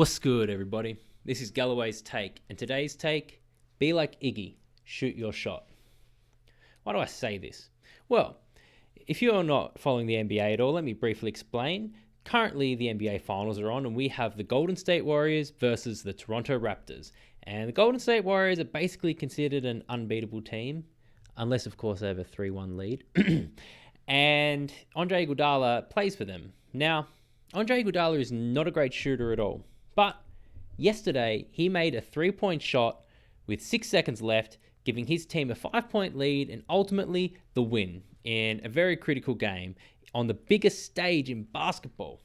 What's good, everybody? This is Galloway's take, and today's take, be like Iggy, shoot your shot. Why do I say this? Well, if you're not following the NBA at all, let me briefly explain. Currently, the NBA Finals are on, and we have the Golden State Warriors versus the Toronto Raptors. And the Golden State Warriors are basically considered an unbeatable team, unless, of course, they have a 3-1 lead. And Andre Igoudala plays for them. Now, Andre Igoudala is not a great shooter at all. But yesterday, he made a 3-point shot with 6 seconds left, giving his team a 5-point lead and ultimately the win in a very critical game on the biggest stage in basketball.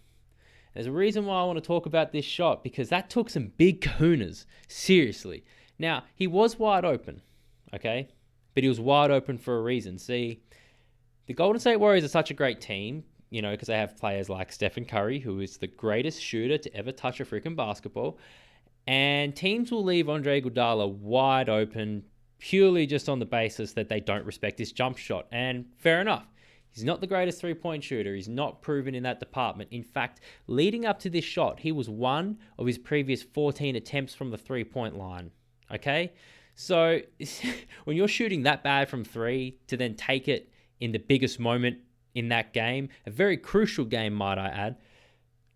There's a reason why I want to talk about this shot, because that took some big kahunas, seriously. Now, he was wide open, okay? But he was wide open for a reason. See, the Golden State Warriors are such a great team, you know, because they have players like Stephen Curry, who is the greatest shooter to ever touch a freaking basketball. And teams will leave Andre Igoudala wide open purely just on the basis that they don't respect his jump shot. And fair enough. He's not the greatest three-point shooter. He's not proven in that department. In fact, leading up to this shot, he was one of his previous 14 attempts from the three-point line. Okay? So when you're shooting that bad from three to then take it in the biggest moment in that game, a very crucial game, might I add,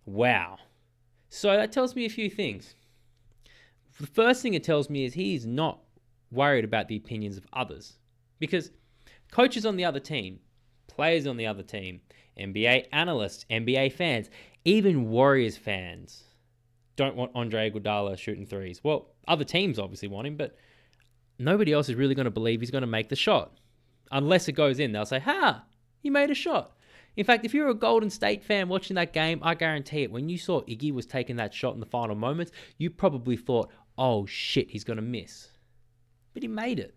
wow. So that tells me a few things. The first thing it tells me is he's not worried about the opinions of others, because coaches on the other team, players on the other team, NBA analysts, NBA fans, even Warriors fans don't want Andre Igoudala shooting threes. Well, other teams obviously want him, but nobody else is really going to believe he's going to make the shot. Unless it goes in, they'll say, he made a shot. In fact, if you're a Golden State fan watching that game, I guarantee it, when you saw Iggy was taking that shot in the final moments, you probably thought, oh shit, he's going to miss. But he made it.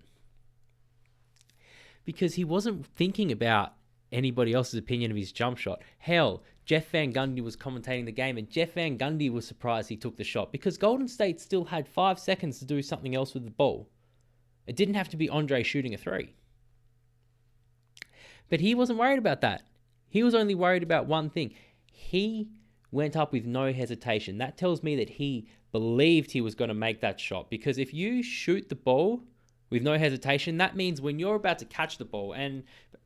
Because he wasn't thinking about anybody else's opinion of his jump shot. Hell, Jeff Van Gundy was commentating the game, and Jeff Van Gundy was surprised he took the shot, because Golden State still had 5 seconds to do something else with the ball. It didn't have to be Andre shooting a three. But he wasn't worried about that. He was only worried about one thing. He went up with no hesitation. That tells me that he believed he was going to make that shot. Because if you shoot the ball with no hesitation, that means when you're about to catch the ball, and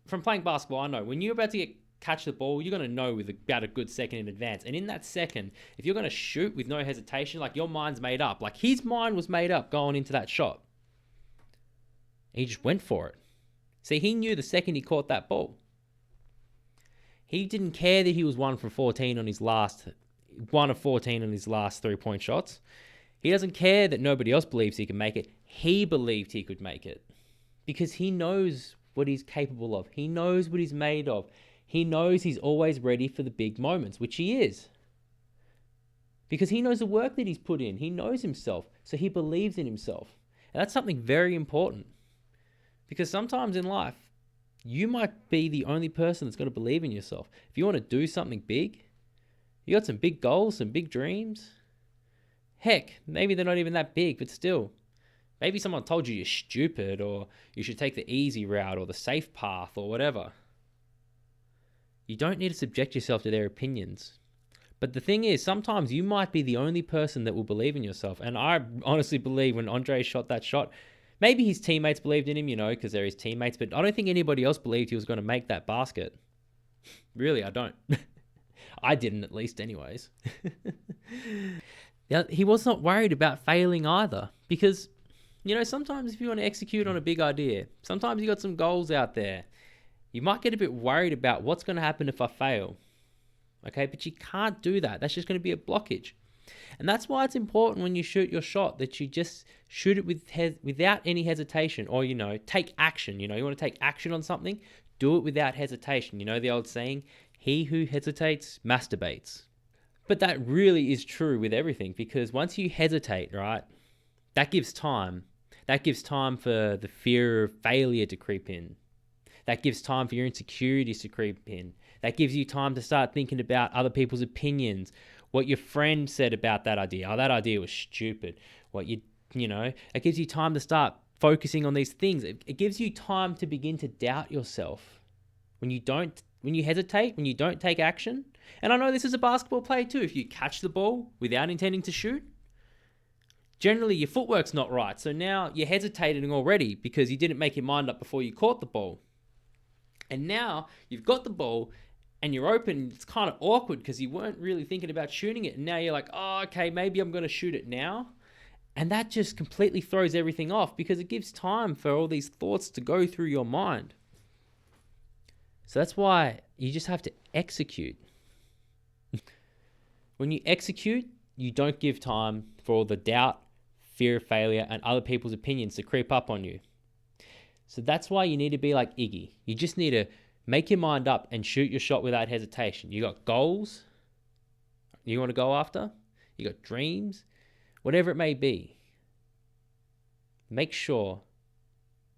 from playing basketball, I know, when you're about to catch the ball, you're going to know with about a good second in advance. And in that second, if you're going to shoot with no hesitation, like your mind's made up. Like his mind was made up going into that shot. He just went for it. See, he knew the second he caught that ball. He didn't care that he was 1 of 14 on his last 3-point shots. He doesn't care that nobody else believes he can make it. He believed he could make it. Because he knows what he's capable of. He knows what he's made of. He knows he's always ready for the big moments, which he is. Because he knows the work that he's put in. He knows himself. So he believes in himself. And that's something very important. Because sometimes in life, you might be the only person that's going to believe in yourself. If you want to do something big, you got some big goals, some big dreams. Heck, maybe they're not even that big, but still. Maybe someone told you you're stupid, or you should take the easy route or the safe path or whatever. You don't need to subject yourself to their opinions. But the thing is, sometimes you might be the only person that will believe in yourself. And I honestly believe when Andre shot that shot, maybe his teammates believed in him, you know, because they're his teammates, but I don't think anybody else believed he was going to make that basket. Really, I don't. I didn't, at least, anyways. Now, he was not worried about failing either, because, you know, sometimes if you want to execute on a big idea, sometimes you got some goals out there. You might get a bit worried about what's going to happen if I fail. Okay, but you can't do that. That's just going to be a blockage. And that's why it's important when you shoot your shot that you just shoot it without any hesitation, or, you know, take action. You know, you want to take action on something, do it without hesitation. You know the old saying, he who hesitates masturbates. But that really is true with everything, because once you hesitate, right, that gives time. That gives time for the fear of failure to creep in. That gives time for your insecurities to creep in. That gives you time to start thinking about other people's opinions, what your friend said about that idea. Oh, that idea was stupid. You know, it gives you time to start focusing on these things. It gives you time to begin to doubt yourself. When you hesitate, when you don't take action, And I know this is a basketball play too. If you catch the ball without intending to shoot, generally your footwork's not right. So now you're hesitating already because you didn't make your mind up before you caught the ball. And now you've got the ball and you're open. It's kind of awkward because you weren't really thinking about shooting it. And now you're like, oh, okay, maybe I'm going to shoot it now. And that just completely throws everything off because it gives time for all these thoughts to go through your mind. So that's why you just have to execute. When you execute, you don't give time for all the doubt, fear of failure, and other people's opinions to creep up on you. So that's why you need to be like Iggy. You just need to make your mind up and shoot your shot without hesitation. You got goals you want to go after. You got dreams, whatever it may be. Make sure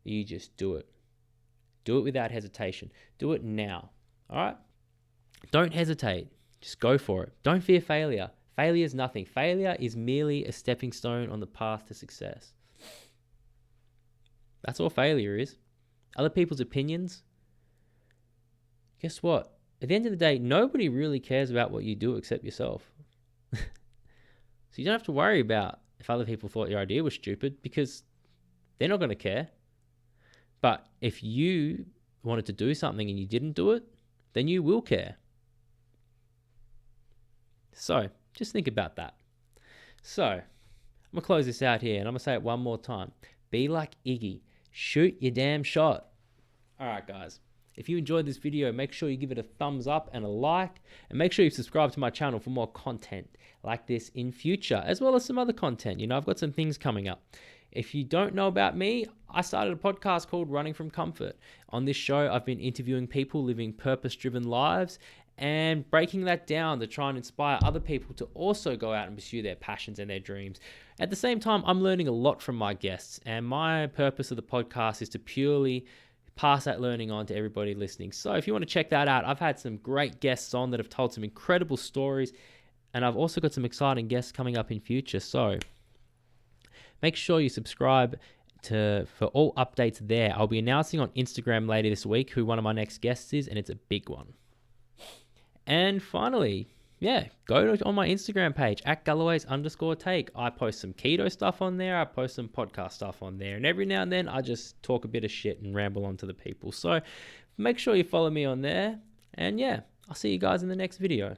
you just do it. Do it without hesitation. Do it now. All right? Don't hesitate. Just go for it. Don't fear failure. Failure is nothing. Failure is merely a stepping stone on the path to success. That's all failure is. Other people's opinions. Guess what? At the end of the day, nobody really cares about what you do except yourself. So you don't have to worry about if other people thought your idea was stupid because they're not going to care. But if you wanted to do something and you didn't do it, then you will care. So just think about that. So I'm going to close this out here and I'm going to say it one more time. Be like Iggy. Shoot your damn shot. All right, guys. If you enjoyed this video, make sure you give it a thumbs up and a like. And make sure you subscribe to my channel for more content like this in future, as well as some other content. You know, I've got some things coming up. If you don't know about me, I started a podcast called Running from Comfort. On this show, I've been interviewing people living purpose-driven lives and breaking that down to try and inspire other people to also go out and pursue their passions and their dreams. At the same time, I'm learning a lot from my guests, and my purpose of the podcast is to purely pass that learning on to everybody listening. So if you want to check that out, I've had some great guests on that have told some incredible stories, and I've also got some exciting guests coming up in future. So make sure you subscribe for all updates there. I'll be announcing on Instagram later this week who one of my next guests is, and it's a big one. And finally, go on my Instagram page, @Galloways_take. I post some keto stuff on there. I post some podcast stuff on there. And every now and then, I just talk a bit of shit and ramble on to the people. So make sure you follow me on there. And I'll see you guys in the next video.